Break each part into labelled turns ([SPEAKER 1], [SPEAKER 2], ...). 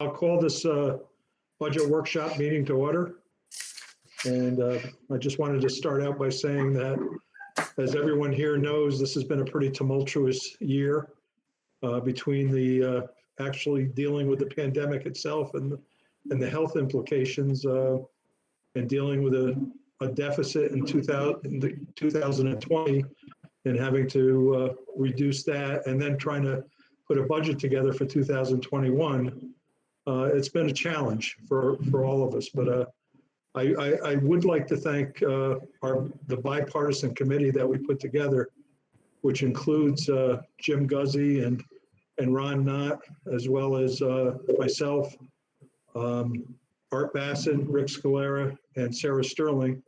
[SPEAKER 1] I'll call this budget workshop meeting to order. And I just wanted to start out by saying that, as everyone here knows, this has been a pretty tumultuous year between the actually dealing with the pandemic itself and the health implications and dealing with a deficit in 2020 and having to reduce that and then trying to put a budget together for 2021. It's been a challenge for all of us, but I would like to thank the bipartisan committee that we put together, which includes Jim Guzzi and Ron Knott, as well as myself, Art Basson, Rick Scalera, and Sarah Sterling,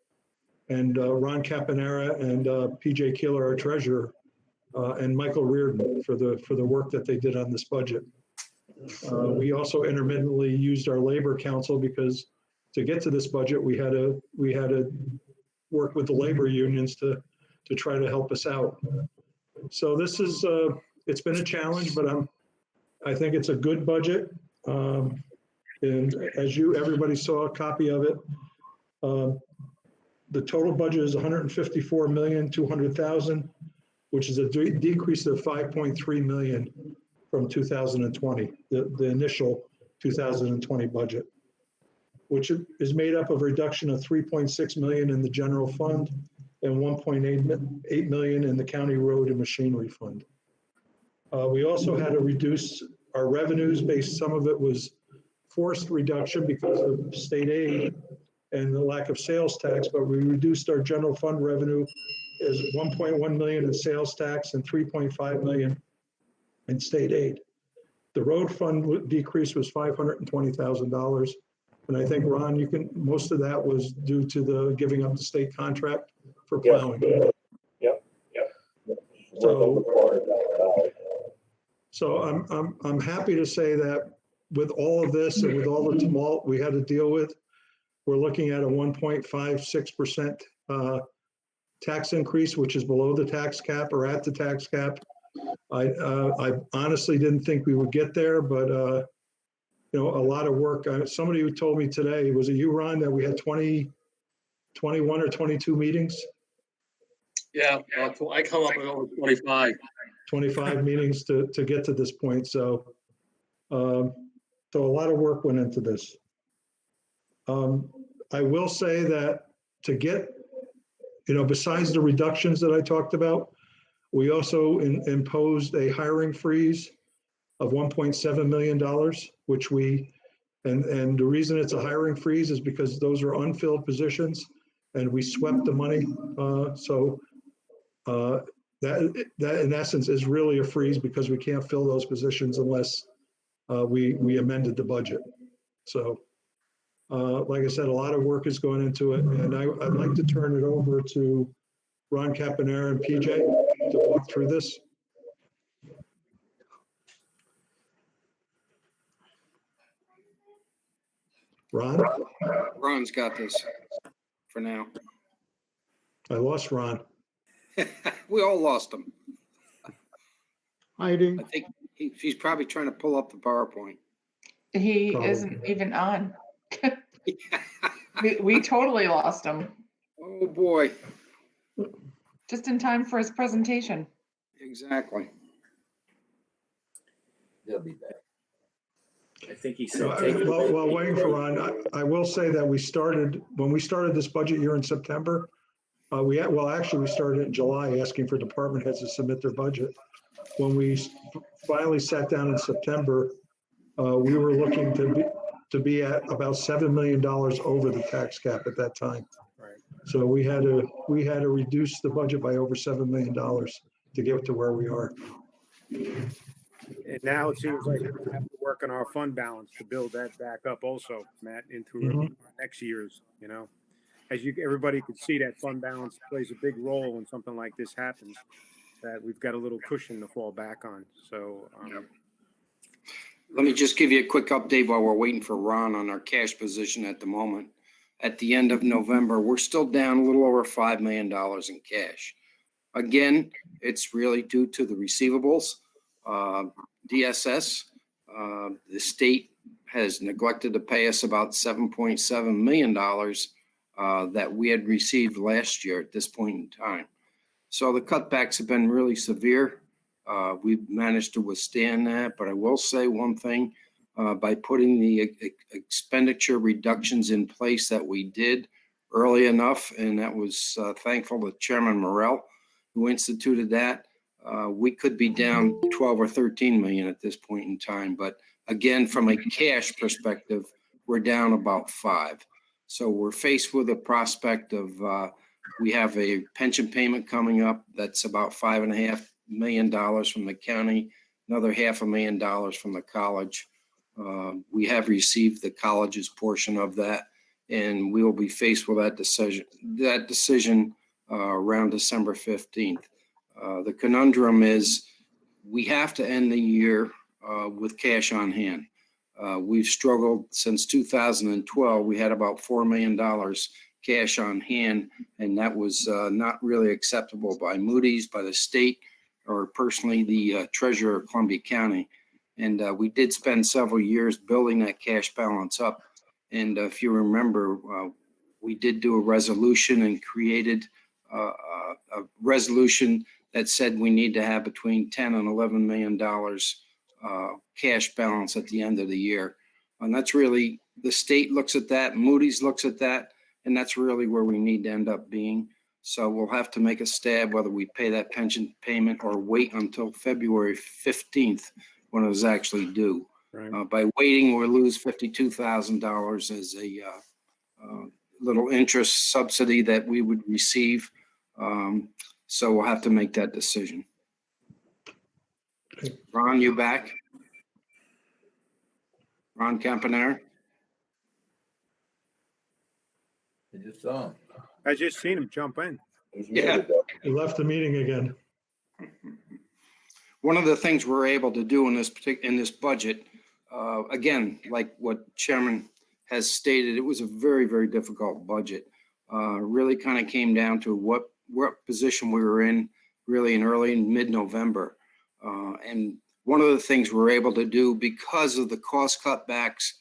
[SPEAKER 1] and Ron Caponera and PJ Keeler, our treasurer, and Michael Reardon for the work that they did on this budget. We also intermittently used our labor council because to get to this budget, we had to work with the labor unions to try to help us out. So this is it's been a challenge, but I think it's a good budget. And as everybody saw a copy of it, the total budget is $154,200,000, which is a decrease of $5.3 million from 2020, the initial 2020 budget, which is made up of a reduction of $3.6 million in the general fund and $1.8 million in the county road and machinery fund. We also had to reduce our revenues based, some of it was forced reduction because of state aid and the lack of sales tax, but we reduced our general fund revenue as $1.1 million in sales tax and $3.5 million in state aid. The road fund decrease was $520,000. And I think, Ron, most of that was due to the giving up the state contract for plowing.
[SPEAKER 2] Yep.
[SPEAKER 1] So I'm happy to say that with all of this and with all the tumult we had to deal with, we're looking at a 1.56% tax increase, which is below the tax cap or at the tax cap. I honestly didn't think we would get there, but a lot of work. Somebody who told me today, was it you, Ron, that we had 21 or 22 meetings?
[SPEAKER 3] Yeah, I come up with over 25.
[SPEAKER 1] 25 meetings to get to this point. So a lot of work went into this. I will say that to get, besides the reductions that I talked about, we also imposed a hiring freeze of $1.7 million, which and the reason it's a hiring freeze is because those are unfilled positions and we swept the money. So that in essence is really a freeze because we can't fill those positions unless we amended the budget. So like I said, a lot of work is going into it, and I'd like to turn it over to Ron Caponera and PJ to walk through this. Ron?
[SPEAKER 4] Ron's got this for now.
[SPEAKER 1] I lost Ron.
[SPEAKER 4] We all lost him.
[SPEAKER 5] Hiding.
[SPEAKER 4] I think he's probably trying to pull up the PowerPoint.
[SPEAKER 6] He
[SPEAKER 1] Probably.
[SPEAKER 6] isn't even on. we totally lost him.
[SPEAKER 4] Oh boy.
[SPEAKER 6] Just in time for his presentation.
[SPEAKER 4] Exactly.
[SPEAKER 2] They'll be back.
[SPEAKER 5] I think he said.
[SPEAKER 1] While waiting for Ron, I will say that when we started this budget year in September, we started in July asking for department heads to submit their budget. When we finally sat down in September, we were looking to be at about $7 million over the tax cap at that time.
[SPEAKER 5] Right.
[SPEAKER 1] So we had to reduce the budget by over $7 million to get to where we are.
[SPEAKER 5] And now it seems like we have to work on our fund balance to build that back up also, Matt, into next year's, As everybody could see, that fund balance plays a big role when something like this happens, that we've got a little cushion to fall back on. So
[SPEAKER 4] Let me just give you a quick update while we're waiting for Ron on our cash position at the moment. At the end of November, we're still down a little over $5 million in cash. Again, it's really due to the receivables, DSS, the state has neglected to pay us about $7.7 million that we had received last year at this point in time. So the cutbacks have been really severe. We've managed to withstand that, but I will say one thing, by putting the expenditure reductions in place that we did early enough, and that was thankful to Chairman Morrell, who instituted that, we could be down 12 or 13 million at this point in time. But again, from a cash perspective, we're down about 5. So we're faced with a prospect of, we have a pension payment coming up that's about $5.5 million from the county, another $500,000 from the college. We have received the college's portion of that, and we will be faced with that decision around December 15th. The conundrum is we have to end the year with cash on hand. We've struggled since 2012. We had about $4 million cash on hand, and that was not really acceptable by Moody's, by the state, or personally the treasurer of Columbia County. And we did spend several years building that cash balance up. And if you remember, we did do a resolution and created a resolution that said we need to have between $10 and $11 million cash balance at the end of the year. And that's really, the state looks at that, Moody's looks at that, and that's really where we need to end up being. So we'll have to make a stab whether we pay that pension payment or wait until February 15th when it was actually due.
[SPEAKER 5] Right.
[SPEAKER 4] By waiting, we'll lose $52,000 as a little interest subsidy that we would receive. So we'll have to make that decision. Ron, you back? Ron Campanera?
[SPEAKER 2] I just saw him.
[SPEAKER 5] I just seen him jump in.
[SPEAKER 4] Yeah.
[SPEAKER 1] We left the meeting again.
[SPEAKER 4] One of the things we're able to do in this budget, again, like what Chairman has stated, it was a very, very difficult budget. Really kind of came down to what position we were in really in early and mid-November. And one of the things we're able to do because of the cost cutbacks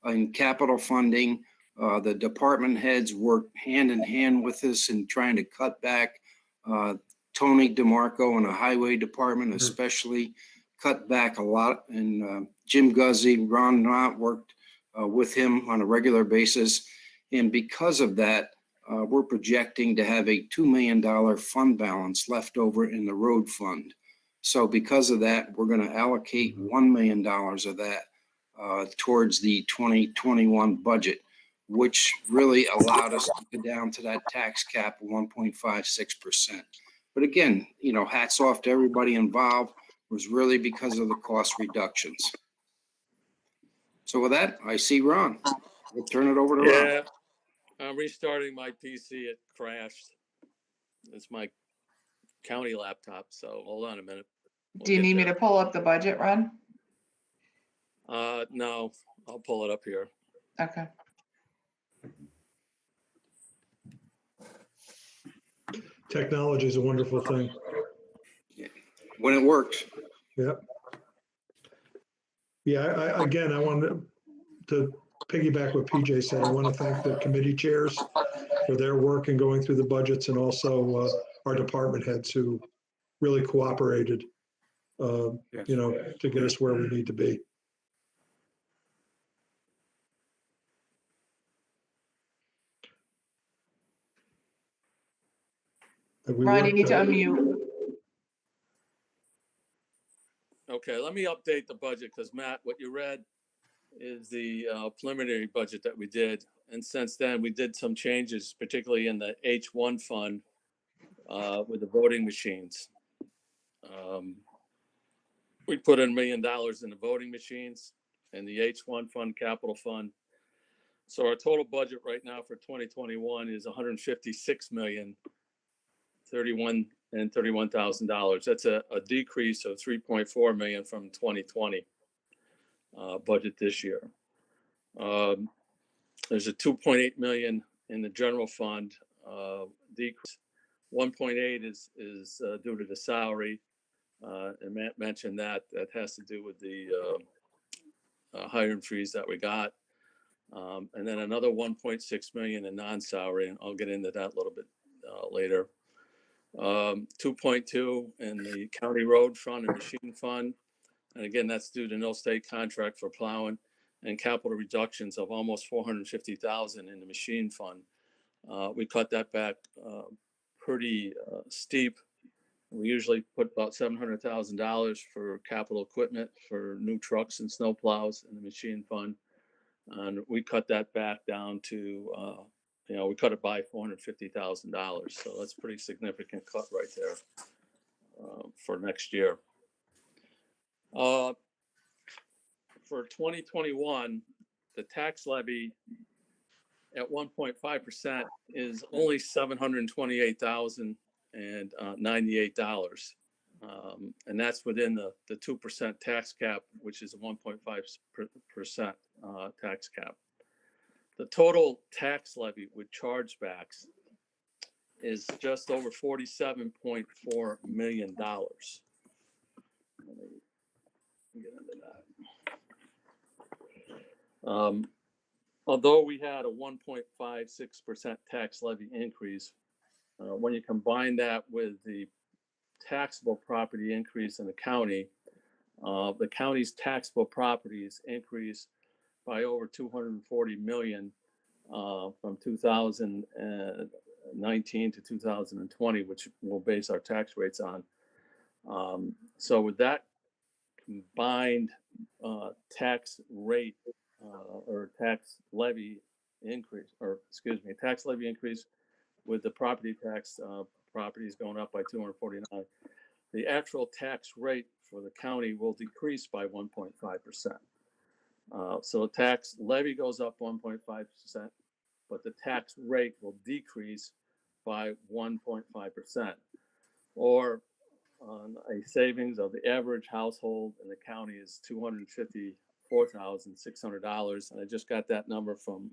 [SPEAKER 4] in capital funding, the department heads worked hand in hand with us in trying to cut back. Tony DeMarco in the highway department especially cut back a lot. And Jim Guzzi, Ron Knott worked with him on a regular basis. And because of that, we're projecting to have a $2 million fund balance left over in the road fund. So because of that, we're going to allocate $1 million of that towards the 2021 budget, which really allowed us to go down to that tax cap of 1.56%. But again, you know, hats off to everybody involved. It was really because of the cost reductions. So with that, I see Ron. We'll turn it over to Ron.
[SPEAKER 3] Yeah, I'm restarting my PC. It crashed. It's my county laptop, so hold on a minute.
[SPEAKER 6] Do you need me to pull up the budget, Ron?
[SPEAKER 3] No, I'll pull it up here.
[SPEAKER 6] Okay.
[SPEAKER 1] Technology is a wonderful thing.
[SPEAKER 4] When it works.
[SPEAKER 1] Yep. Yeah, I again, I wanted to piggyback what PJ said. I want to thank the committee chairs for their work in going through the budgets, and also our department heads who really cooperated,
[SPEAKER 5] Yes.
[SPEAKER 1] you know, to get us where we need to be.
[SPEAKER 6] Ron, you need to unmute.
[SPEAKER 3] Okay, let me update the budget because Matt, what you read is the preliminary budget that we did. And since then, we did some changes, particularly in the H1 fund with the voting machines. We put in $1 million in the voting machines and the H1 fund, capital fund. So our total budget right now for 2021 is $156,031,031. That's a decrease of 3.4 million from 2020 budget this year. There's a 2.8 million in the general fund decrease. 1.8 is due to the salary, and Matt mentioned that has to do with the hiring freeze that we got. And then another 1.6 million in non-salary, and I'll get into that a little bit later. 2.2 in the county road fund and machine fund. And again, that's due to no state contract for plowing and capital reductions of almost 450,000 in the machine fund. We cut that back pretty steep. We usually put about $700,000 for capital equipment for new trucks and snow plows in the machine fund. And we cut that back down to, we cut it by $450,000. So that's a pretty significant cut right there for next year. For 2021, the tax levy at 1.5% is only $728,098. And that's within the 2% tax cap, which is a 1.5% tax cap. The total tax levy with chargebacks is just over $47.4 million. Let me get into that. Although we had a 1.56% tax levy increase, when you combine that with the taxable property increase in the county's taxable properties increased by over 240 million from 2019 to 2020, which we'll base our tax rates on. So with that combined tax rate or tax levy increase, tax levy increase with the property tax properties going up by 249, the actual tax rate for the county will decrease by 1.5%. So the tax levy goes up 1.5%, but the tax rate will decrease by 1.5%, or on a savings of the average household in the county is $254,600. And I just got that number from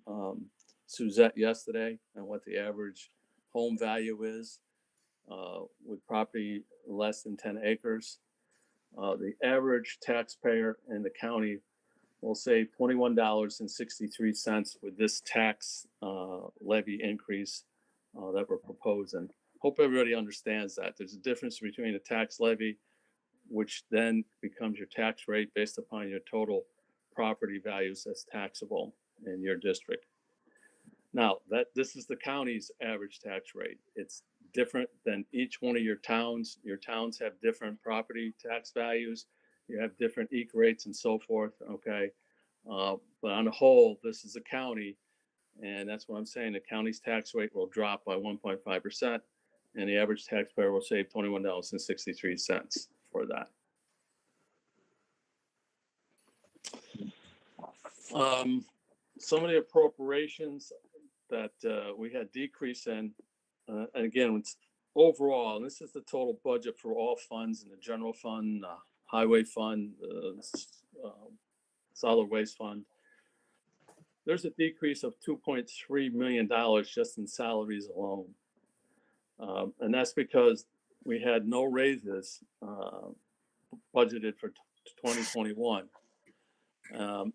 [SPEAKER 3] Suzette yesterday and what the average home value is with property less than 10 acres. The average taxpayer in the county will save $21.63 with this tax levy increase that we're proposing. Hope everybody understands that. There's a difference between a tax levy, which then becomes your tax rate based upon your total property values as taxable in your district. Now, this is the county's average tax rate. It's different than each one of your towns. Your towns have different property tax values. You have different EQ rates and so forth, okay? But on the whole, this is a county, and that's what I'm saying. The county's tax rate will drop by 1.5%, and the average taxpayer will save $21.63 for that. Some of the appropriations that we had decrease in, and again, it's overall, and this is the total budget for all funds in the general fund, highway fund, solid waste fund. There's a decrease of $2.3 million just in salaries alone. And that's because we had no raises budgeted for 2021.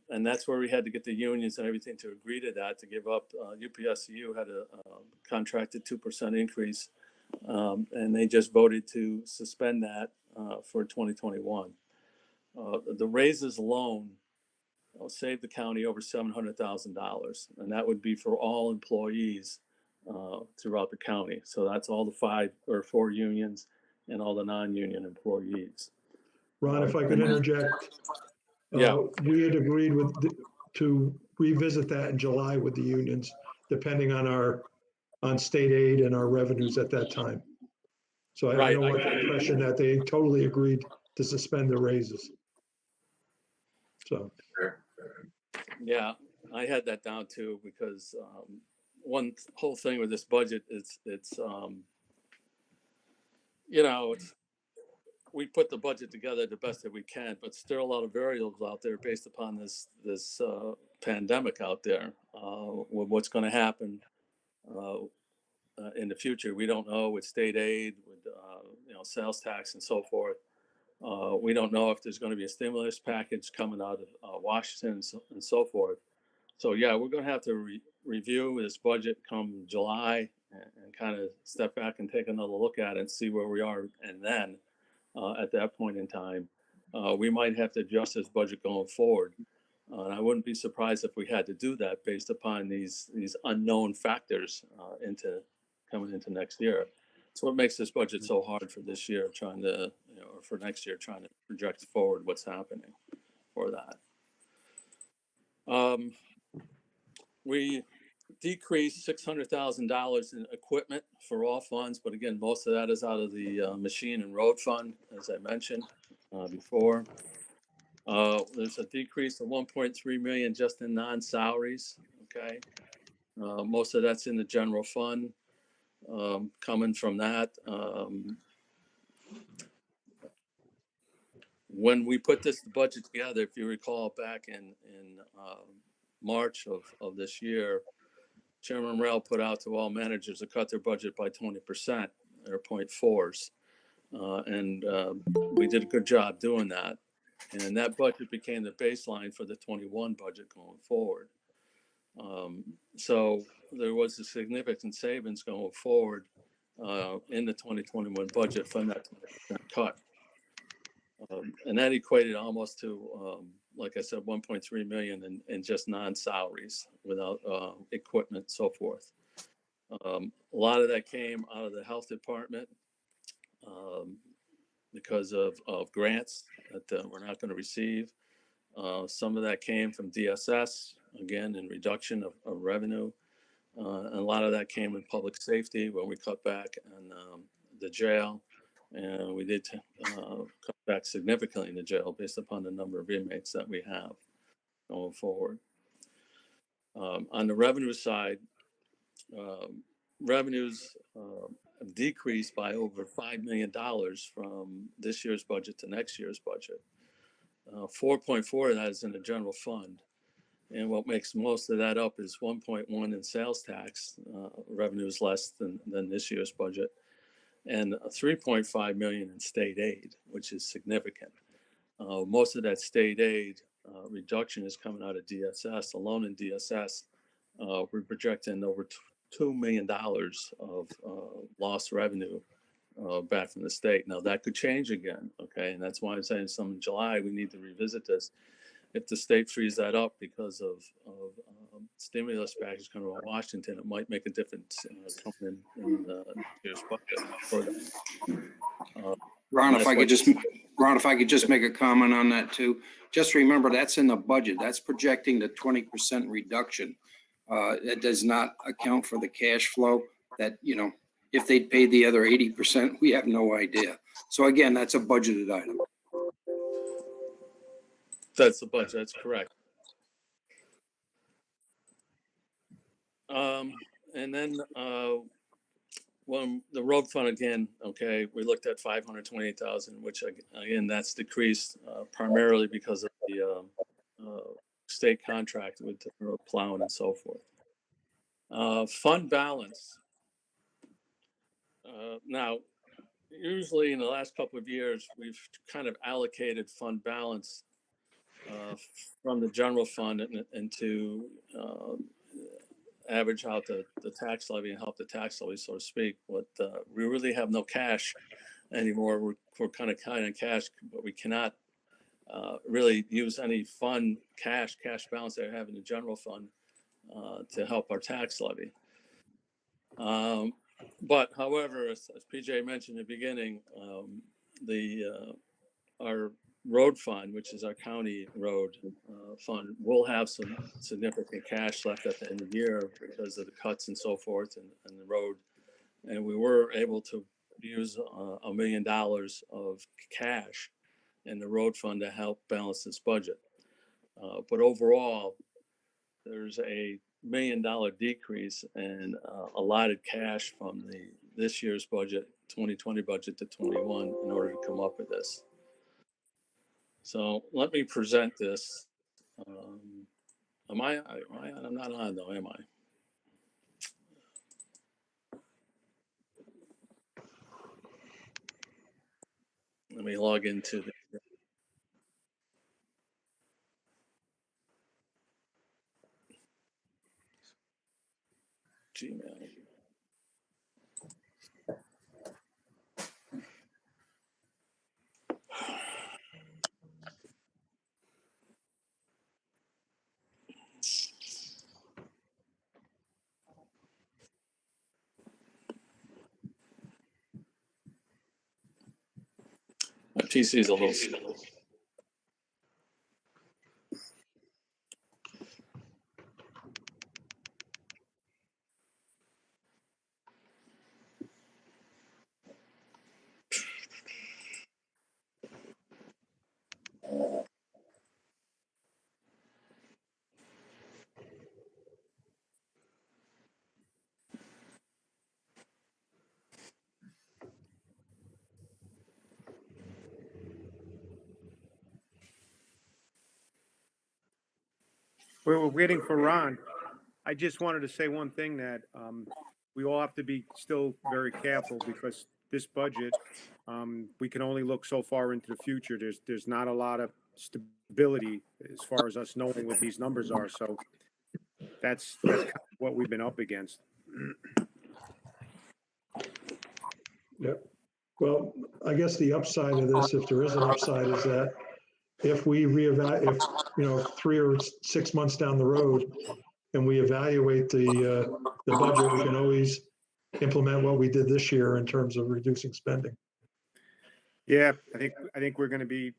[SPEAKER 3] And that's where we had to get the unions and everything to agree to that, to give up. UPSU had a contracted 2% increase, and they just voted to suspend that for 2021. The raises alone will save the county over $700,000, and that would be for all employees throughout the county. So that's all the 5 or 4 unions and all the non-union employees.
[SPEAKER 1] Ron, if I could interject.
[SPEAKER 3] Yeah.
[SPEAKER 1] We had agreed to revisit that in July with the unions, depending on state aid and our revenues at that time. So I don't want the impression that they totally agreed to suspend the raises. So.
[SPEAKER 3] Yeah, I had that down too, because one whole thing with this budget is we put the budget together the best that we can, but still a lot of variables out there based upon this pandemic out there with what's going to happen in the future. We don't know with state aid, with sales tax and so forth. We don't know if there's going to be a stimulus package coming out of Washington and so forth. So yeah, we're going to have to review this budget come July and kind of step back and take another look at it and see where we are. And then at that point in time, we might have to adjust this budget going forward. And I wouldn't be surprised if we had to do that based upon these unknown factors coming into next year. It's what makes this budget so hard for this year, trying to, or for next year, trying to project forward what's happening for that. We decreased $600,000 in equipment for all funds, but again, most of that is out of the machine and road fund, as I mentioned before. There's a decrease of 1.3 million just in non-salaries. Okay, most of that's in the general fund. Coming from that, when we put this budget together, if you recall back in March of this year, Chairman Rell put out to all managers to cut their budget by 20%, or 0.4s. And we did a good job doing that. And that budget became the baseline for the 21 budget going forward. So there was a significant savings going forward in the 2021 budget from that 20% cut. And that equated almost to, like I said, 1.3 million in just non-salaries without equipment, so forth. A lot of that came out of the health department because of grants that we're not going to receive. Some of that came from DSS, again, in reduction of revenue. And a lot of that came in public safety, where we cut back on the jail. And we did cut back significantly in the jail based upon the number of inmates that we have going forward. On the revenue side, revenues have decreased by over $5 million from this year's budget to next year's budget. 4.4 of that is in the general fund. And what makes most of that up is 1.1 in sales tax revenues less than this year's budget, and 3.5 million in state aid, which is significant. Most of that state aid reduction is coming out of DSS. Alone in DSS, we're projecting over $2 million of lost revenue back from the state. Now that could change again, okay? And that's why I'm saying some in July, we need to revisit this. If the state frees that up because of stimulus package coming from Washington, it might make a difference coming in the year's budget for that.
[SPEAKER 4] Ron, if I could just make a comment on that too. Just remember, that's in the budget. That's projecting the 20% reduction. It does not account for the cash flow that, if they'd paid the other 80%, we have no idea. So again, that's a budgeted item.
[SPEAKER 3] That's the budget. That's correct. And then when the road fund again, okay, we looked at 528,000, which again, that's decreased primarily because of the state contract with the road plowing and so forth. Fund balance. Now, usually in the last couple of years, we've kind of allocated fund balance from the general fund and to average out the tax levy and help the tax levy, so to speak. But we really have no cash anymore. We're kind of cash, but we cannot really use any fund cash balance that we have in the general fund to help our tax levy. But however, as PJ mentioned in the beginning, our road fund, which is our county road fund, will have some significant cash left at the end of the year because of the cuts and so forth and the road. And we were able to use $1 million of cash in the road fund to help balance this budget. But overall, there's a $1 million decrease in allotted cash from this year's budget, 2020 budget to 21, in order to come up with this. So let me present this. Am I I'm not on though, am I? Let me log into the Gmail. My PC is a little slow.
[SPEAKER 5] We're waiting for Ron. I just wanted to say one thing that we all have to be still very careful because this budget, we can only look so far into the future. There's not a lot of stability as far as us knowing what these numbers are. So that's kind of what we've been up against.
[SPEAKER 1] Yep. Well, I guess the upside of this, if there is an upside, is that if we reevaluate, if 3 or 6 months down the road and we evaluate the budget, we can always implement what we did this year in terms of reducing spending.
[SPEAKER 5] Yeah, I think we're going to be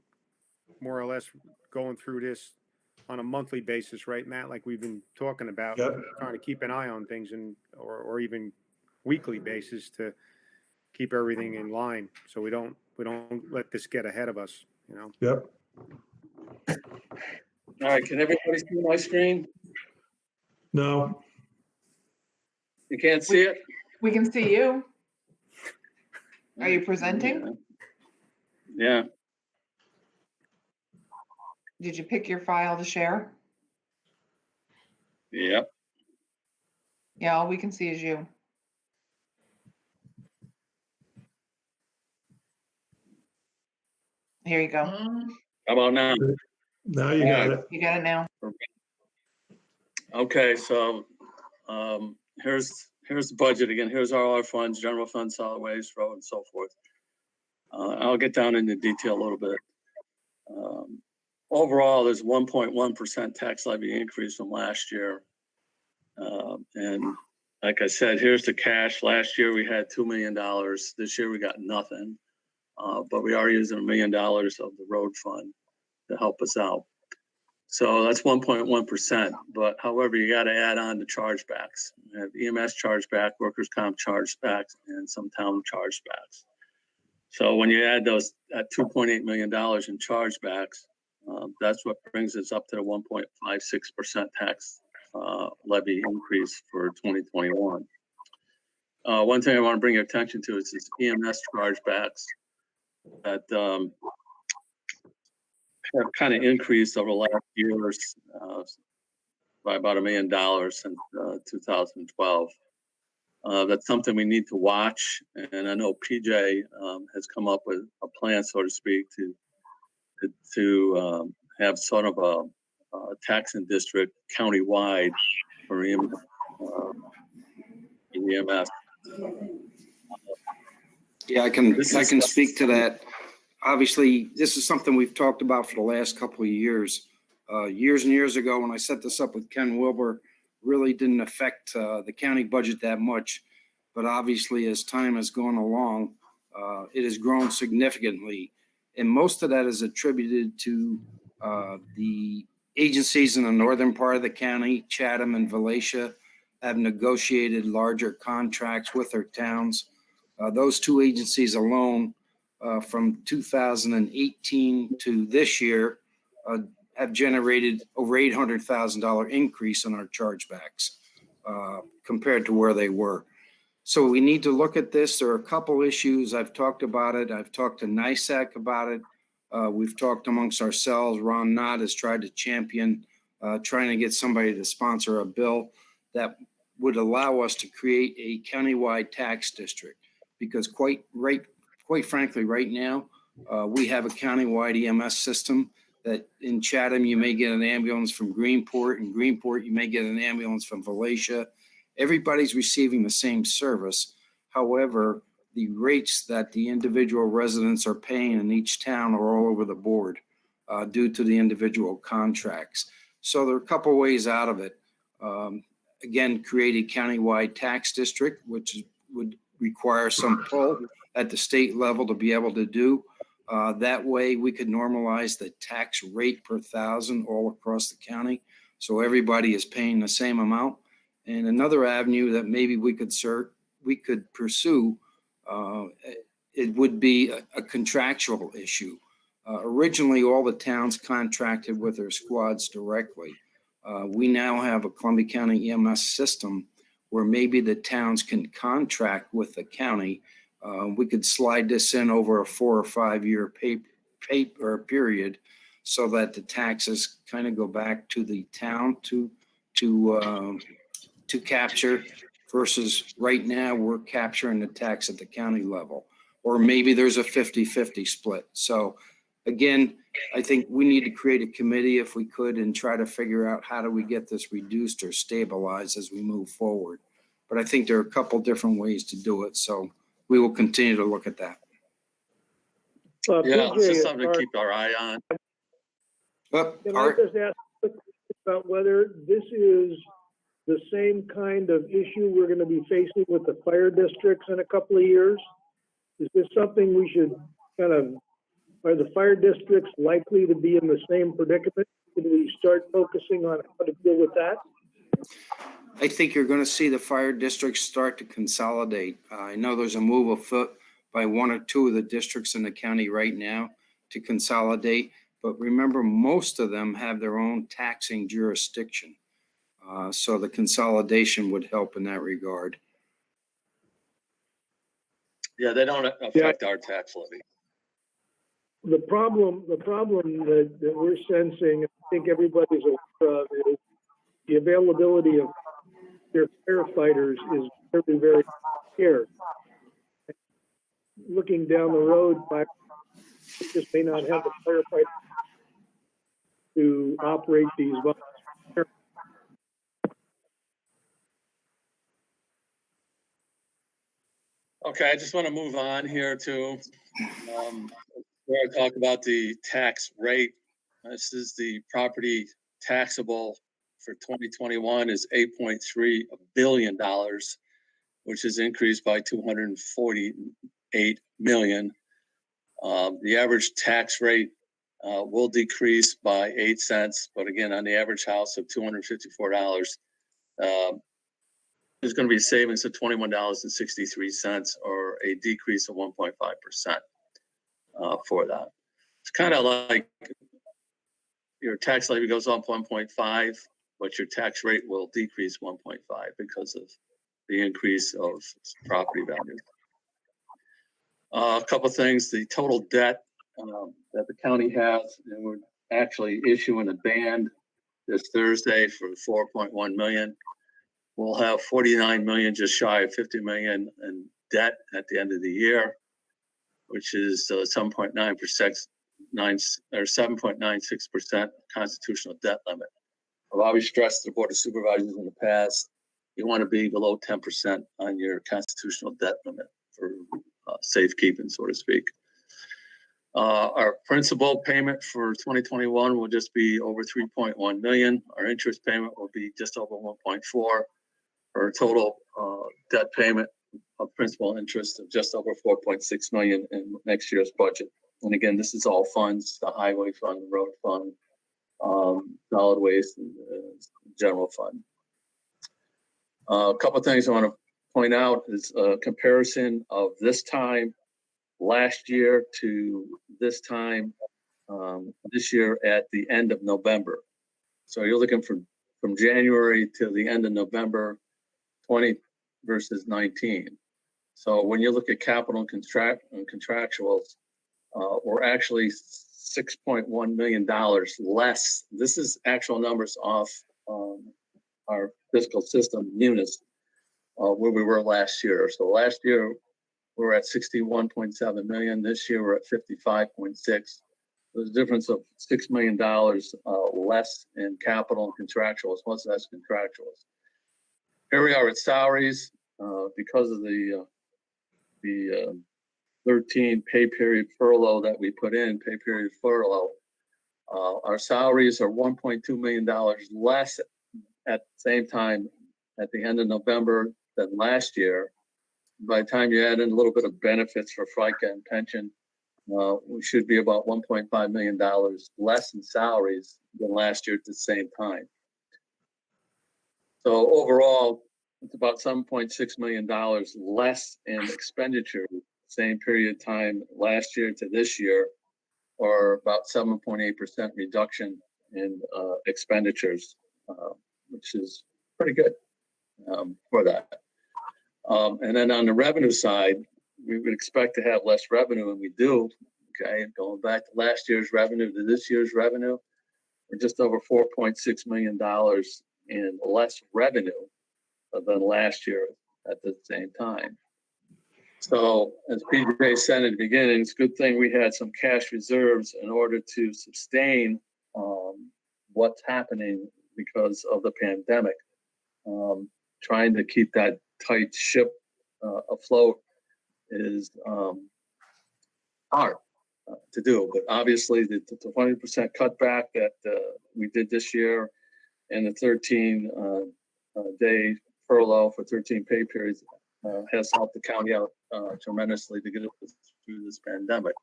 [SPEAKER 5] more or less going through this on a monthly basis, right, Matt? Like we've been talking about,
[SPEAKER 1] Yep.
[SPEAKER 5] trying to keep an eye on things or even weekly basis to keep everything in line, so we don't let this get ahead of us,
[SPEAKER 1] Yep.
[SPEAKER 3] All right, can everybody see my screen?
[SPEAKER 1] No,
[SPEAKER 3] You can't see it?
[SPEAKER 6] We can see you. Are you presenting?
[SPEAKER 3] Yeah.
[SPEAKER 6] Did you pick your file to share?
[SPEAKER 3] Yep.
[SPEAKER 6] Yeah, all we can see is you. Here you go.
[SPEAKER 3] How about now?
[SPEAKER 1] now you got it.
[SPEAKER 6] You got it now.
[SPEAKER 3] Okay, so here's the budget again. Here's all our funds, general fund, solid waste, road, and so forth. I'll get down into detail a little bit. Overall, there's 1.1% tax levy increase from last year. And like I said, here's the cash. Last year we had $2 million. This year we got nothing. But we are using $1 million of the road fund to help us out. So that's 1.1%. But however, you got to add on the chargebacks. We have EMS chargeback, workers' comp chargebacks, and some town chargebacks. So when you add those at $2.8 million in chargebacks, that's what brings us up to the 1.56% tax levy increase for 2021. One thing I want to bring your attention to is this EMS chargebacks that have kind of increased over the last years by about $1 million since 2012. That's something we need to watch, and I know PJ has come up with a plan, so to speak, to have sort of a taxing district countywide for EMS.
[SPEAKER 4] Yeah, I can speak to that. Obviously, this is something we've talked about for the last couple of years. Years and years ago, when I set this up with Ken Wilbur, really didn't affect the county budget that much. But obviously, as time has gone along, it has grown significantly. And most of that is attributed to the agencies in the northern part of the county, Chatham and Volusia, have negotiated larger contracts with their towns. Those two agencies alone, from 2018 to this year, have generated over $800,000 increase in our chargebacks compared to where they were. So we need to look at this. There are a couple issues. I've talked about it. I've talked to NISAC about it. We've talked amongst ourselves. Ron Knott has tried to champion trying to get somebody to sponsor a bill that would allow us to create a countywide tax district. Because quite frankly, right now, We have a countywide EMS system that in Chatham, you may get an ambulance from Greenport. In Greenport, you may get an ambulance from Valatia. Everybody's receiving the same service. However, the rates that the individual residents are paying in each town are all over the board due to the individual contracts. So there are a couple ways out of it. Again, create a countywide tax district, which would require some pull at the state level to be able to do. That way we could normalize the tax rate per thousand all across the county. So everybody is paying the same amount. And another avenue that maybe we could pursue, it would be a contractual issue. Originally, all the towns contracted with their squads directly. We now have a Columbia County EMS system where maybe the towns can contract with the county. We could slide this in over a 4 or 5 year period so that the taxes kind of go back to the town to capture versus right now we're capturing the tax at the county level, or maybe there's a 50-50 split. So again, I think we need to create a committee if we could and try to figure out how do we get this reduced or stabilized as we move forward. But I think there are a couple different ways to do it. So we will continue to look at that.
[SPEAKER 3] Yeah, it's just something to keep our eye on.
[SPEAKER 7] Can I just ask about whether this is the same kind of issue we're going to be facing with the fire districts in a couple of years? Is this something we should are the fire districts likely to be in the same predicament? Can we start focusing on how to deal with that?
[SPEAKER 4] I think you're going to see the fire districts start to consolidate. I know there's a move afoot by 1 or 2 of the districts in the county right now to consolidate. But remember, most of them have their own taxing jurisdiction. So the consolidation would help in that regard.
[SPEAKER 3] Yeah, they don't affect our tax levy.
[SPEAKER 7] The problem that we're sensing, I think everybody's aware of, is the availability of their firefighters is very, very scarce. Looking down the road, we just may not have the firefighters to operate these volunteer.
[SPEAKER 3] Okay, I just want to move on here to where I talk about the tax rate. This is the property taxable for 2021 is $8.3 billion, which is increased by $248 million. The average tax rate will decrease by 8 cents, but again, on the average house of $254, there's going to be savings of $21.63, or a decrease of 1.5% for that. It's kind of like your tax levy goes up 1.5, but your tax rate will decrease 1.5 because of the increase of property value. A couple of things: the total debt that the county has, and we're actually issuing a band this Thursday for 4.1 million. We'll have 49 million, just shy of 50 million in debt at the end of the year, which is 7.96% constitutional debt limit. I've always stressed to the Board of Supervisors in the past, you want to be below 10% on your constitutional debt limit for safekeeping, so to speak. Our principal payment for 2021 will just be over 3.1 million. Our interest payment will be just over 1.4, for a total debt payment of principal interest of just over 4.6 million in next year's budget. And again, this is all funds: the highway fund, the road fund, solid waste, and general fund. A couple of things I want to point out is a comparison of this time last year to this time this year at the end of November. So you're looking from January to the end of November 20 versus 19. So when you look at capital and contractuals, we're actually $6.1 million less. This is actual numbers off our fiscal system units where we were last year. So last year we're at 61.7 million. This year we're at 55.6. There's a difference of $6 million less in capital and contractuals, most of that's contractuals. Here we are at salaries because of the 13 pay period furlough that we put in, pay period furlough. Our salaries are $1.2 million less at the same time at the end of November than last year. By the time you add in a little bit of benefits for FICA and pension, we should be about $1.5 million less in salaries than last year at the same time. So overall, it's about $7.6 million less in expenditure, same period of time last year to this year, or about 7.8% reduction in expenditures, which is pretty good for that. And then on the revenue side, we would expect to have less revenue, and we do. Okay, going back to last year's revenue to this year's revenue, we're just over $4.6 million in less revenue than last year at the same time. So as PJ said at the beginning, it's a good thing we had some cash reserves in order to sustain what's happening because of the pandemic. Trying to keep that tight ship afloat is hard to do, but obviously the 20% cutback that we did this year and the 13 day furlough for 13 pay periods has helped the county out tremendously to get us through this pandemic.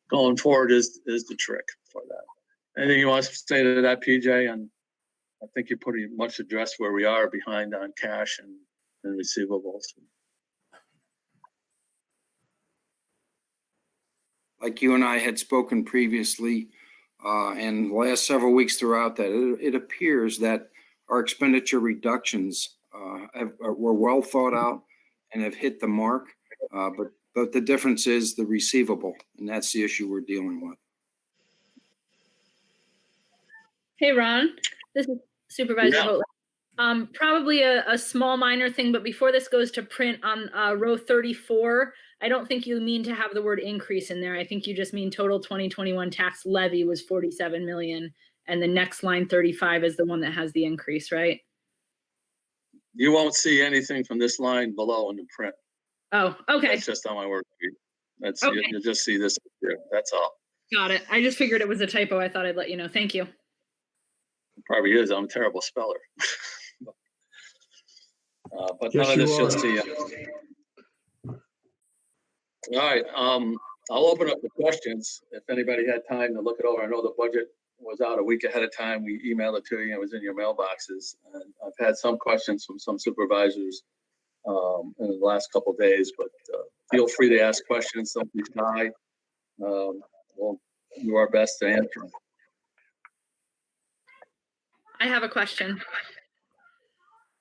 [SPEAKER 3] Going forward is the trick for that. Anything you want to say to that, PJ? And I think you pretty much addressed where we are behind on cash and receivables.
[SPEAKER 4] Like you and I had spoken previously, and the last several weeks throughout that, it appears that our expenditure reductions were well thought out and have hit the mark. But the difference is the receivable, and that's the issue we're dealing with.
[SPEAKER 8] Hey, Ron, this is Supervisor Hotler. Probably a small minor thing, but before this goes to print on row 34, I don't think you mean to have the word increase in there. I think you just mean total 2021 tax levy was 47 million. And the next line 35 is the one that has the increase, right?
[SPEAKER 3] You won't see anything from this line below in the print.
[SPEAKER 8] Oh, okay.
[SPEAKER 3] That's just on my worksheet. That's
[SPEAKER 8] Okay.
[SPEAKER 3] You'll just see this here. That's all.
[SPEAKER 8] Got it. I just figured it was a typo. I thought I'd let you know. Thank you.
[SPEAKER 3] It probably is. I'm a terrible speller. But
[SPEAKER 1] Yes,
[SPEAKER 3] none of this
[SPEAKER 1] you
[SPEAKER 3] you'll
[SPEAKER 1] are.
[SPEAKER 3] see. All right. I'll open up the questions. If anybody had time to look it over, I know the budget was out a week ahead of time. We emailed it to you. It was in your mailboxes. And I've had some questions from some supervisors in the last couple of days, but feel free to ask questions. Don't be shy. We'll do our best to answer them.
[SPEAKER 8] I have a question.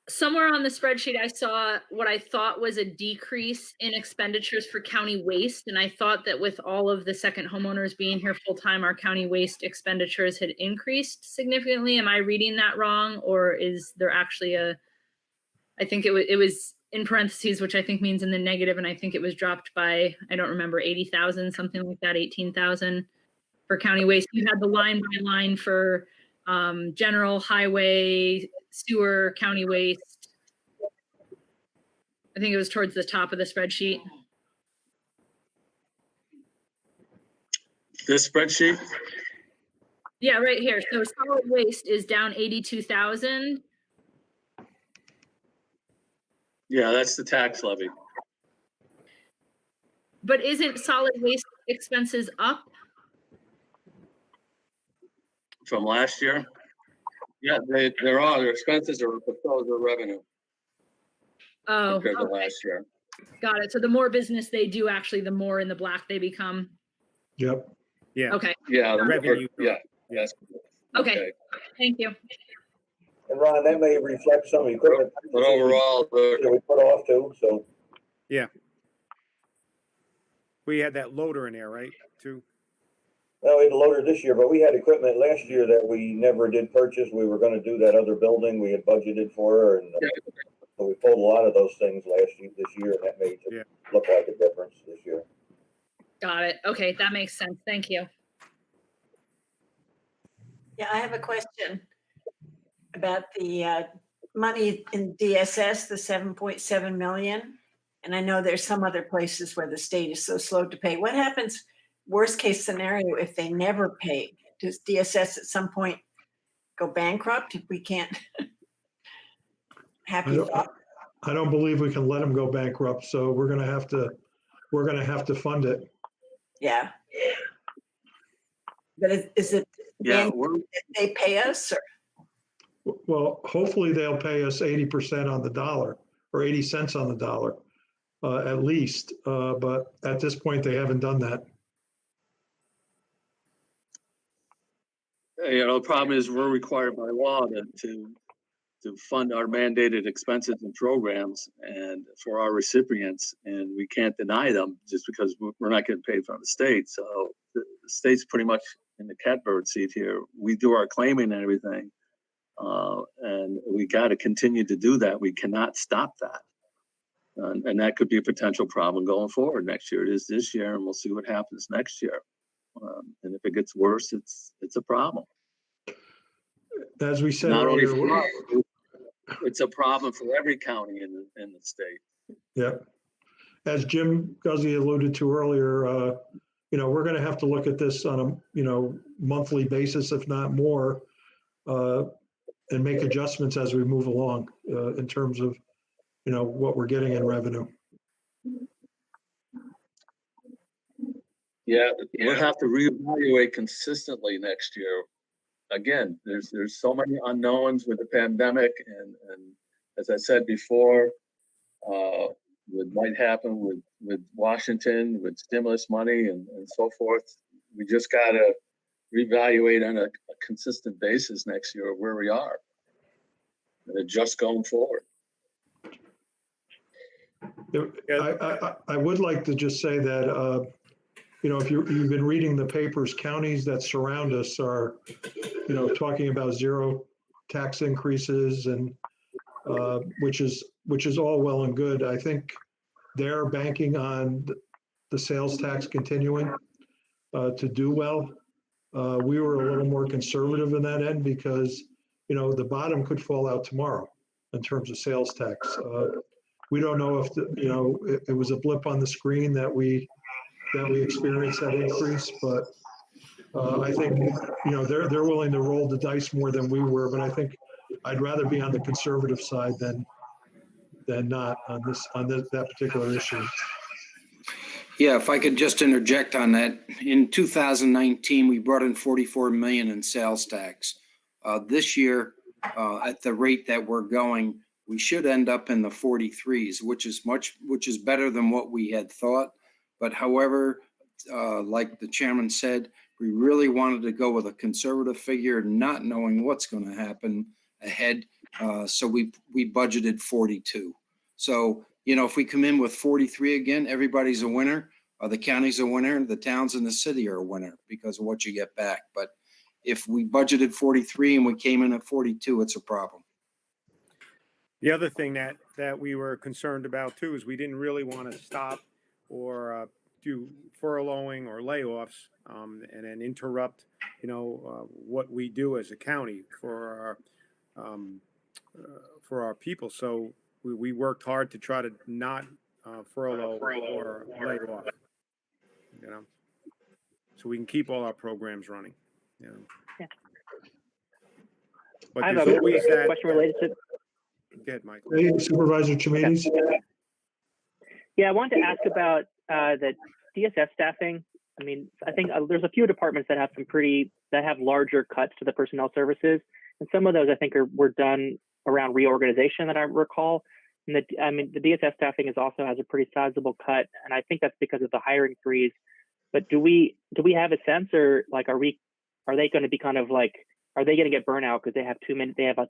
[SPEAKER 8] Somewhere on the spreadsheet, I saw what I thought was a decrease in expenditures for county waste. And I thought that with all of the second homeowners being here full time, our county waste expenditures had increased significantly. Am I reading that wrong? Or is there actually I think it was in parentheses, which I think means in the negative. And I think it was dropped by, I don't remember, 80,000, something like that, 18,000 for county waste. You had the line by line for general, highway, sewer, county waste. I think it was towards the top of the spreadsheet.
[SPEAKER 3] This spreadsheet?
[SPEAKER 8] Yeah, right here. So solid waste is down 82,000.
[SPEAKER 3] Yeah, that's the tax levy.
[SPEAKER 8] But isn't solid waste expenses up?
[SPEAKER 3] From last year? Yeah, there are. Their expenses are, but so is their revenue
[SPEAKER 8] Oh,
[SPEAKER 3] compared to
[SPEAKER 8] okay.
[SPEAKER 3] last year.
[SPEAKER 8] Got it. So the more business they do, actually, the more in the black they become.
[SPEAKER 1] Yep.
[SPEAKER 5] Yeah.
[SPEAKER 8] Okay.
[SPEAKER 3] Yeah, the
[SPEAKER 5] Revenue.
[SPEAKER 3] yeah. Yes.
[SPEAKER 8] Okay. Thank you.
[SPEAKER 9] And Ron, that may reflect some equipment
[SPEAKER 3] But overall,
[SPEAKER 9] that we put off too, so.
[SPEAKER 5] We had that loader in there, right, too?
[SPEAKER 9] Well, we had a loader this year, but we had equipment last year that we never did purchase. We were gonna do that other building we had budgeted for, and so we pulled a lot of those things this year, and that made look like a difference this year.
[SPEAKER 8] Got it. Okay, that makes sense. Thank you.
[SPEAKER 10] Yeah, I have a question about the money in DSS, the 7.7 million. And I know there's some other places where the state is so slow to pay. What happens, worst case scenario, if they never pay? Does DSS at some point go bankrupt if we can't? Happy thought.
[SPEAKER 1] I don't believe we can let them go bankrupt, so we're gonna have to fund it.
[SPEAKER 10] Yeah. But is it
[SPEAKER 3] Yeah,
[SPEAKER 10] then they pay us or?
[SPEAKER 1] Well, hopefully they'll pay us 80% on the dollar, or 80 cents on the dollar, at least. But at this point, they haven't done that.
[SPEAKER 3] the problem is we're required by law to fund our mandated expenses and programs and for our recipients, and we can't deny them just because we're not getting paid from the state. So the state's pretty much in the catbird seat here. We do our claiming and everything, and we got to continue to do that. We cannot stop that. And that could be a potential problem going forward next year. It is this year, and we'll see what happens next year. And if it gets worse, it's a problem.
[SPEAKER 1] As we said
[SPEAKER 3] Not only
[SPEAKER 1] earlier,
[SPEAKER 3] for us, it's a problem for every county in the state.
[SPEAKER 1] yeah. As Jim Guzzi alluded to earlier, we're going to have to look at this on a, monthly basis, if not more, and make adjustments as we move along in terms of, what we're getting in revenue.
[SPEAKER 3] Yeah, we'll have to reevaluate consistently next year. Again, there's so many unknowns with the pandemic, and as I said before, what might happen with Washington, with stimulus money and so forth. We just gotta reevaluate on a consistent basis next year where we are and adjust going forward.
[SPEAKER 1] I would like to just say that, if you've been reading the papers, counties that surround us are, talking about zero tax increases and which is all well and good. I think they're banking on the sales tax continuing to do well. We were a little more conservative in that end because, the bottom could fall out tomorrow in terms of sales tax. We don't know if it was a blip on the screen that we experienced that increase, but I think, they're willing to roll the dice more than we were, but I think I'd rather be on the conservative side than not on that particular issue.
[SPEAKER 4] Yeah, if I could just interject on that. In 2019, we brought in 44 million in sales tax. This year, at the rate that we're going, we should end up in the 43s, which is better than what we had thought. But however, like the chairman said, we really wanted to go with a conservative figure, not knowing what's going to happen ahead. So we budgeted 42. So, if we come in with 43 again, everybody's a winner. The county's a winner. The towns and the city are a winner because of what you get back. But if we budgeted 43 and we came in at 42, it's a problem.
[SPEAKER 5] The other thing that we were concerned about too is we didn't really want to stop or do furloughing or layoffs and then interrupt, what we do as a county for our people. So we worked hard to try to not furlough or lay off, so we can keep all our programs running. Yeah. But
[SPEAKER 11] I have
[SPEAKER 5] there's
[SPEAKER 11] a
[SPEAKER 5] always that
[SPEAKER 11] question related to.
[SPEAKER 5] Go ahead, Michael.
[SPEAKER 1] Hey, Supervisor Chimides?
[SPEAKER 11] Yeah, I wanted to ask about the DSS staffing. I mean, I think there's a few departments that have larger cuts to the personnel services, and some of those I think were done around reorganization that I recall. And the DSS staffing also has a pretty sizable cut, and I think that's because of the hiring freeze. But do we have a sense, or like, are they going to be kind of like, are they going to get burnout because they have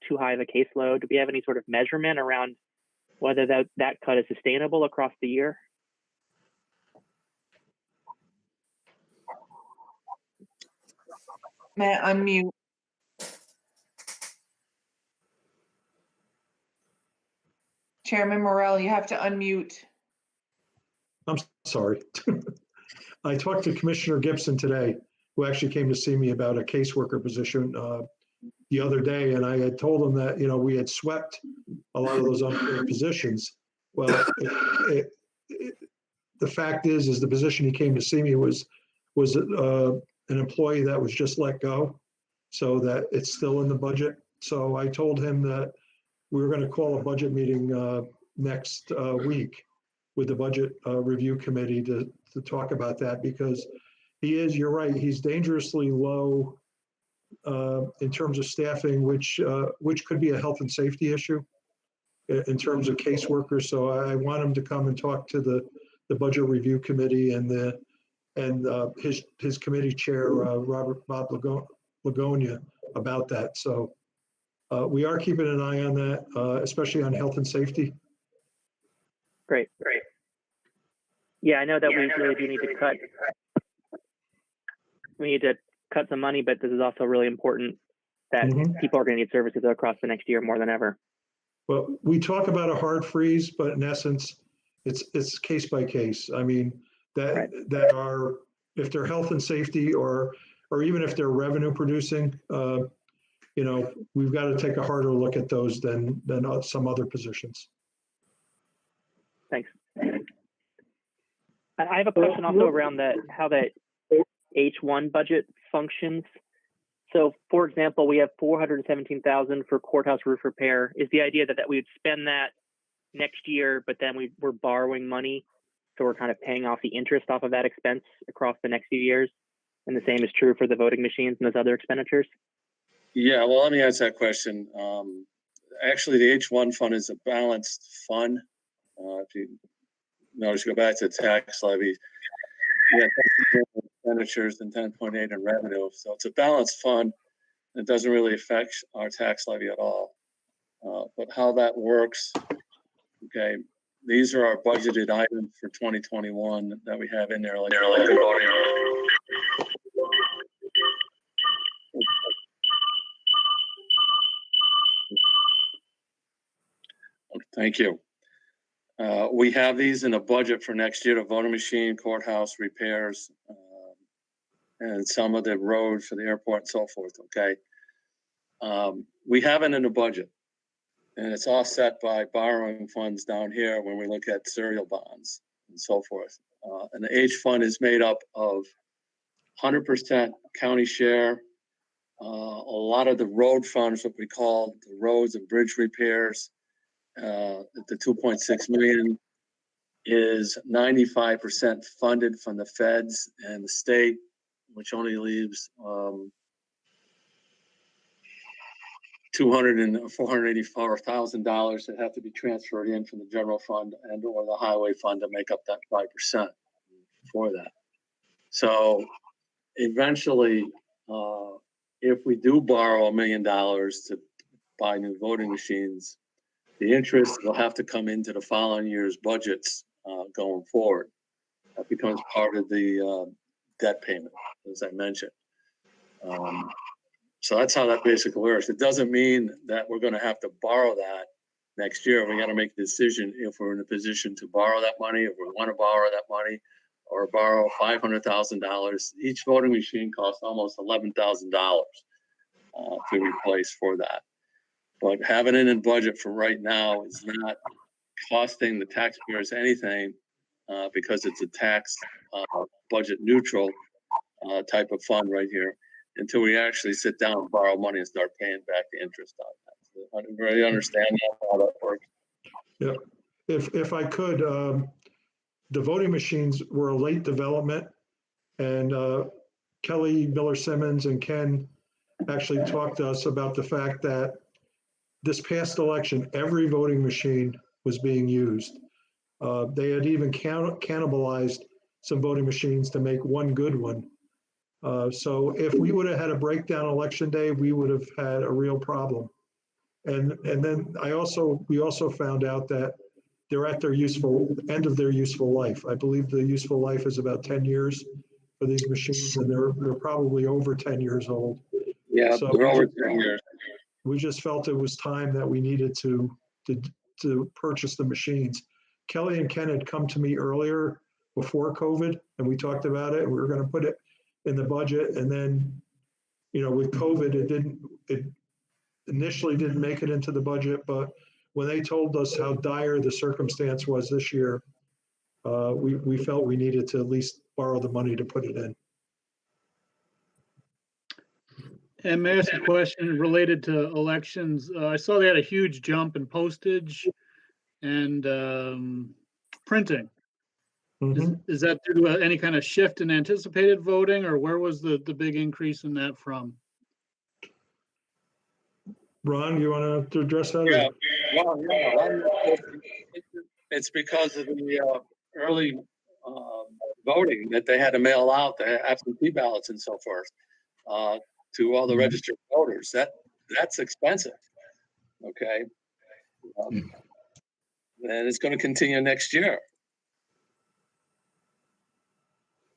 [SPEAKER 11] too high of a caseload? Do we have any sort of measurement around whether that cut is sustainable across the year?
[SPEAKER 6] May I unmute? Chairman Morrell, you have to unmute.
[SPEAKER 1] I'm sorry. I talked to Commissioner Gibson today, who actually came to see me about a caseworker position the other day, and I had told him that, we had swept a lot of those unfilled positions. Well, the fact is the position he came to see me was an employee that was just let go, so that it's still in the budget. So I told him that we were going to call a budget meeting next week with the budget review committee to talk about that, because you're right, he's dangerously low in terms of staffing, which could be a health and safety issue in terms of caseworkers. So I want him to come and talk to the budget review committee and his committee chair, Bob Lagonia, about that. So we are keeping an eye on that, especially on health and safety.
[SPEAKER 11] Great. Yeah, I know that we really do need to cut. We need to cut some money, but this is also really important that people are going to need services across the next year more than ever.
[SPEAKER 1] Well, we talk about a hard freeze, but in essence, it's case by case. I mean, that are, if they're health and safety or even if they're revenue producing, we've got to take a harder look at those than some other positions.
[SPEAKER 11] Thanks. I have a question also around how that H1 budget functions. So, for example, we have $417,000 for courthouse roof repair. Is the idea that we would spend that next year, but then we're borrowing money, so we're kind of paying off the interest off of that expense across the next few years? And the same is true for the voting machines and those other expenditures?
[SPEAKER 3] Yeah, well, let me answer that question. Actually, the H1 fund is a balanced fund. If you notice, go back to tax levy, we have expenditures and 10.8 in revenue. So it's a balanced fund. It doesn't really affect our tax levy at all. But how that works, okay, these are our budgeted items for 2021 that we have in there. Thank you. We have these in a budget for next year: the voting machine, courthouse repairs, and some of the roads for the airport and so forth. Okay. We have it in the budget, and it's offset by borrowing funds down here when we look at serial bonds and so forth. And the H fund is made up of 100% county share. A lot of the road funds, what we call the roads and bridge repairs, the 2.6 million is 95% funded from the feds and the state, which only leaves $484,000 that have to be transferred in from the general fund and or the highway fund to make up that 5% for that. So eventually, if we do borrow $1 million to buy new voting machines, the interest will have to come into the following year's budgets going forward. That becomes part of the debt payment, as I mentioned. So that's how that basically works. It doesn't mean that we're going to have to borrow that next year. We got to make a decision if we're in a position to borrow that money, if we want to borrow that money, or borrow $500,000. Each voting machine costs almost $11,000 to replace for that. But having it in budget for right now is not costing the taxpayers anything because it's a tax budget neutral type of fund right here until we actually sit down and borrow money and start paying back the interest on that. So I don't really understand how that works.
[SPEAKER 1] Yeah, if I could, the voting machines were a late development, and Kelly Miller Simmons and Ken actually talked to us about the fact that this past election, every voting machine was being used. They had even cannibalized some voting machines to make one good one. So if we would have had a breakdown election day, we would have had a real problem. And then we also found out that they're at their end of their useful life. I believe the useful life is about 10 years for these machines, and they're probably over 10 years old.
[SPEAKER 3] Yeah,
[SPEAKER 1] so
[SPEAKER 3] they're over 10 years.
[SPEAKER 1] We just felt it was time that we needed to purchase the machines. Kelly and Ken had come to me earlier before COVID, and we talked about it, and we were gonna put it in the budget, and then, with COVID, it initially didn't make it into the budget, but when they told us how dire the circumstance was this year, we felt we needed to at least borrow the money to put it in.
[SPEAKER 12] And may I ask a question related to elections? I saw they had a huge jump in postage and printing.
[SPEAKER 1] Mhm.
[SPEAKER 12] Is that due to any kind of shift in anticipated voting, or where was the big increase in that from?
[SPEAKER 1] Ron, you want to address that?
[SPEAKER 13] Yeah, well, yeah, it's because of the early voting that they had to mail out the absentee ballots and so forth to all the registered voters. That's expensive. Okay, and it's going to continue next year.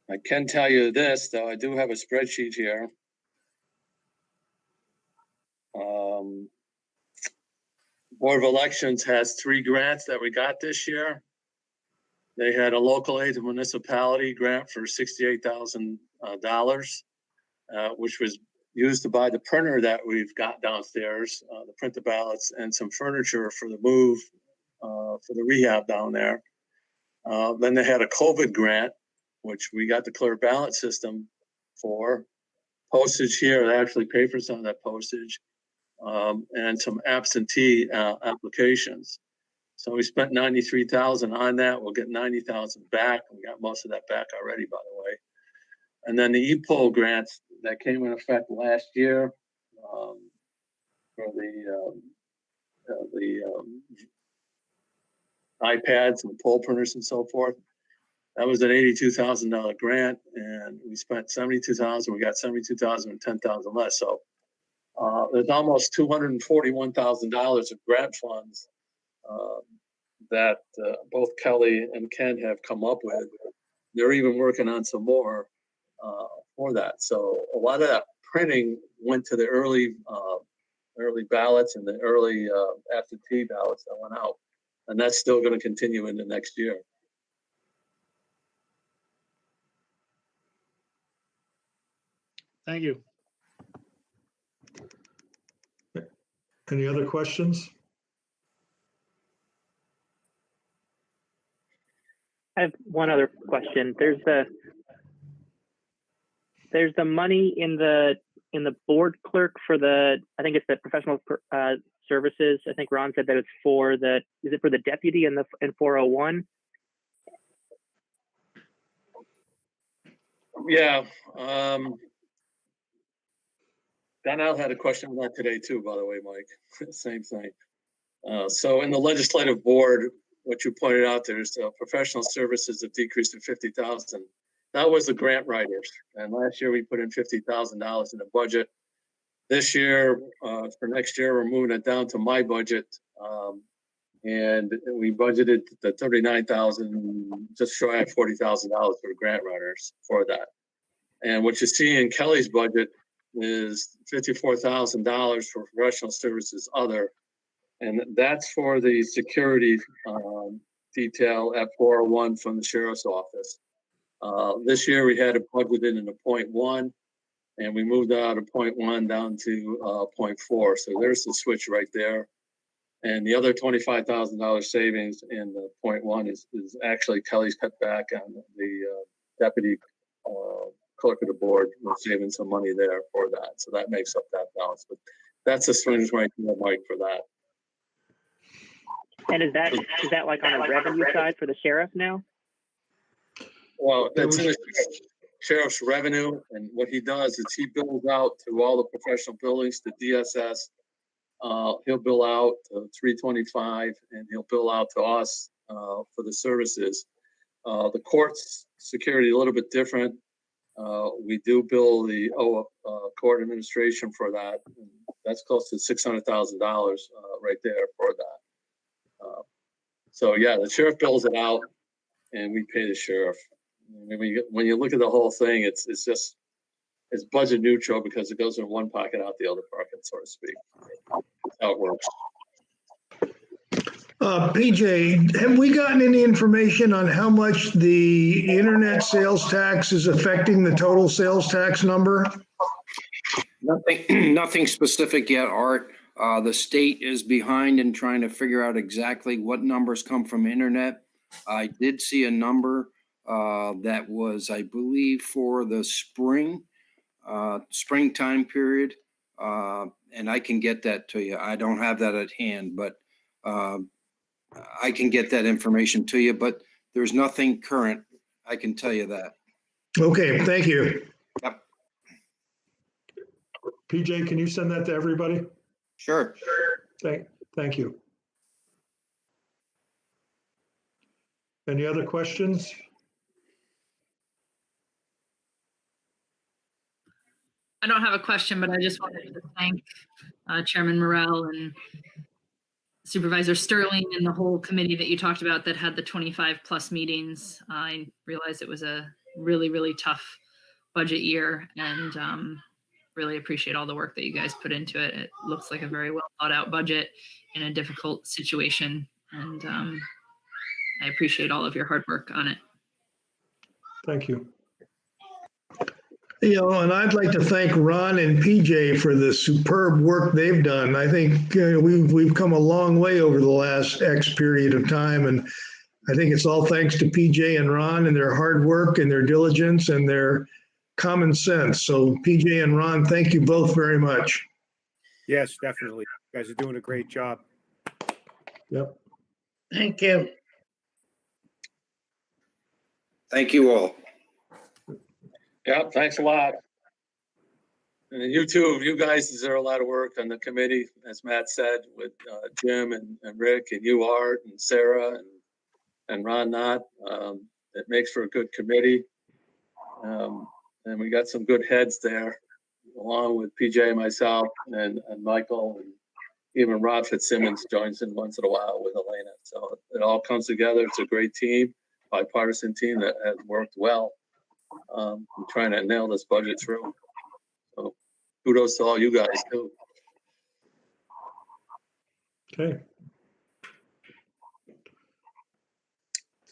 [SPEAKER 13] I can tell you this, though. I do have a spreadsheet here. Board of Elections has 3 grants that we got this year. They had a local aid to municipality grant for $68,000, which was used to buy the printer that we've got downstairs, to print the ballots, and some furniture for the move for the rehab down there. Then they had a COVID grant, which we got the clear ballot system for. Postage here, they actually paid for some of that postage. And some absentee applications. So we spent $93,000 on that. We'll get $90,000 back. We got most of that back already, by the way. And then the e-poll grants that came in effect last year for the iPads and the poll printers and so forth. That was an $82,000 grant, and we spent $72,000. We got $72,000 and $10,000 less. So there's almost $241,000 of grant funds that both Kelly and Ken have come up with. They're even working on some more for that. So a lot of that printing went to the early ballots and the early absentee ballots that went out. And that's still going to continue into next year.
[SPEAKER 12] Thank you.
[SPEAKER 1] Any other questions?
[SPEAKER 11] I have one other question. There's the money in the board clerk for I think it's the professional services. I think Ron said that it's is it for the deputy in 401?
[SPEAKER 13] Yeah. Donnell had a question on that today too, by the way, Mike. Same thing. So in the legislative board, what you pointed out, there's professional services that decreased to $50,000. That was the grant writers. And last year we put in $50,000 in the budget. This year, for next year, we're moving it down to my budget. And we budgeted the $39,000, just shy of $40,000 for the grant writers for that. And what you see in Kelly's budget is $54,000 for professional services other. And that's for the security detail at 401 from the sheriff's office. This year we had it budgeted in a 0.1, and we moved out of 0.1 down to 0.4. So there's the switch right there. And the other $25,000 savings in the 0.1 is actually Kelly's cut back on the deputy clerk of the board. We're saving some money there for that. So that makes up that balance. But that's a swing right there, Mike, for that.
[SPEAKER 11] And is that like on a revenue side for the sheriff now?
[SPEAKER 13] Well, that's in the sheriff's revenue, and what he does is he bills out to all the professional buildings, to DSS. He'll bill out 325, and he'll bill out to us for the services. The court's security a little bit different. We do bill the court administration for that. That's close to $600,000 right there for that. So yeah, the sheriff bills it out, and we pay the sheriff. When you look at the whole thing, it's budget neutral because it goes in one pocket, out the other pocket, so to speak. That's how it works.
[SPEAKER 14] PJ, have we gotten any information on how much the internet sales tax is affecting the total sales tax number?
[SPEAKER 4] Nothing specific yet, Art. The state is behind in trying to figure out exactly what numbers come from internet. I did see a number that was, I believe, for the springtime period. And I can get that to you. I don't have that at hand, but I can get that information to you, but there's nothing current. I can tell you that.
[SPEAKER 14] Okay, thank you.
[SPEAKER 4] Yep.
[SPEAKER 1] PJ, can you send that to everybody?
[SPEAKER 4] Sure.
[SPEAKER 1] Thank you. Any other questions?
[SPEAKER 8] I don't have a question, but I just wanted to thank Chairman Morrell and Supervisor Sterling and the whole committee that you talked about that had the 25 plus meetings. I realized it was a really, really tough budget year, and really appreciate all the work that you guys put into it. It looks like a very well thought out budget in a difficult situation, and I appreciate all of your hard work on it.
[SPEAKER 1] Thank you.
[SPEAKER 14] You know, and I'd like to thank Ron and PJ for the superb work they've done. I think we've come a long way over the last X period of time, and I think it's all thanks to PJ and Ron and their hard work and their diligence and their common sense. So PJ and Ron, thank you both very much.
[SPEAKER 5] Yes, definitely. You guys are doing a great job.
[SPEAKER 1] Yep.
[SPEAKER 14] Thank you.
[SPEAKER 4] Thank you all.
[SPEAKER 13] Yeah, thanks a lot. And you too, you guys deserve a lot of work on the committee, as Matt said, with Jim and Rick and you, Art, and Sarah and Ron Knott. It makes for a good committee. And we got some good heads there, along with PJ, myself, and Michael, and even Rob Fitzsimmons joins in once in a while with Elena. So it all comes together. It's a great team, bipartisan team that has worked well. I'm trying to nail this budget through. So kudos to all you guys too.
[SPEAKER 1] Okay.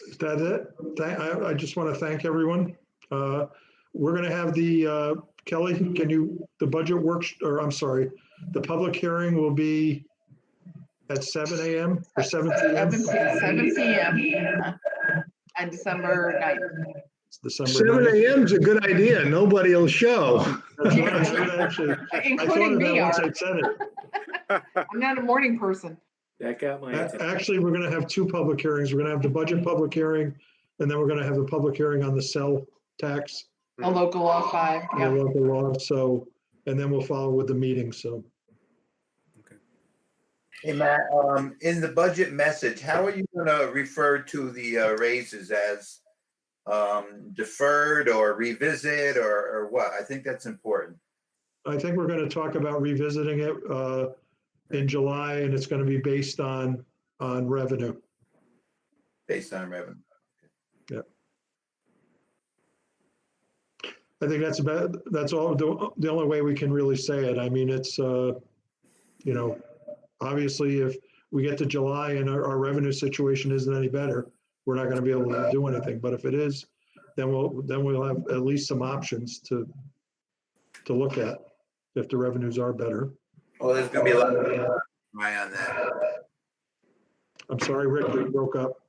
[SPEAKER 1] Is that it? I just want to thank everyone. We're going to have the, Kelly, the budget works, or I'm sorry, the public hearing will be at 7 a.m. or 7 p.m.?
[SPEAKER 6] 7 p.m. on December 9th.
[SPEAKER 1] December
[SPEAKER 14] 7 a.m. is a good idea. Nobody will show.
[SPEAKER 1] That's what I should actually, I thought
[SPEAKER 6] Including
[SPEAKER 1] of that
[SPEAKER 6] me,
[SPEAKER 1] once I
[SPEAKER 6] Art.
[SPEAKER 1] said it.
[SPEAKER 6] I'm not a morning person.
[SPEAKER 2] That got my attention.
[SPEAKER 1] Actually, we're going to have two public hearings. We're going to have the budget public hearing, and then we're going to have the public hearing on the cell tax.
[SPEAKER 6] A local law 5.
[SPEAKER 1] The
[SPEAKER 6] Yeah.
[SPEAKER 1] local law, so, and then we'll follow with the meeting, so.
[SPEAKER 2] Hey, Matt, in the budget message, how are you going to refer to the raises as deferred or revisit or what? I think that's important.
[SPEAKER 1] I think we're going to talk about revisiting it in July, and it's going to be based on revenue.
[SPEAKER 2] Based on revenue.
[SPEAKER 1] Yeah. I think that's all, the only way we can really say it. I mean, it's, obviously if we get to July and our revenue situation isn't any better, we're not going to be able to do anything. But if it is, then we'll have at least some options to look at if the revenues are better.
[SPEAKER 2] Well, there's going to be a lot of eye on that.
[SPEAKER 1] I'm sorry, Rick, you broke up.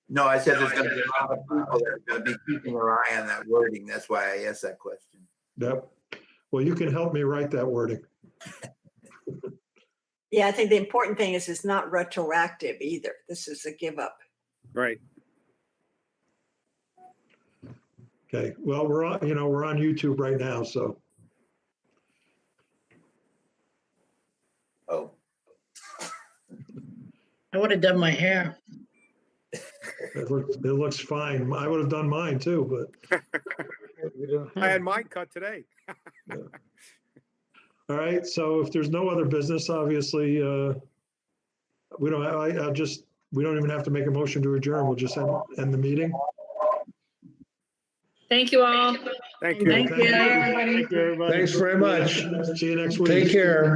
[SPEAKER 2] No, I said there's going to be a lot of people that are going to be keeping their eye on that wording. That's why I asked that question.
[SPEAKER 1] Yep. Well, you can help me write that wording.
[SPEAKER 10] Yeah, I think the important thing is it's not retroactive either. This is a give up.
[SPEAKER 5] Right.
[SPEAKER 1] Okay. Well, we're on YouTube right now, so.
[SPEAKER 2] Oh.
[SPEAKER 14] I would have done my hair.
[SPEAKER 1] It looks fine. I would have done mine too, but.
[SPEAKER 5] I had mine cut today.
[SPEAKER 1] Yeah. All right. So if there's no other business, obviously, we don't even have to make a motion to adjourn. We'll just end the meeting.
[SPEAKER 8] Thank you all.
[SPEAKER 5] Thank you.
[SPEAKER 6] Thank you, everybody.
[SPEAKER 5] Thank you, everybody.
[SPEAKER 14] Thanks very much.
[SPEAKER 1] See you next week.
[SPEAKER 14] Take care.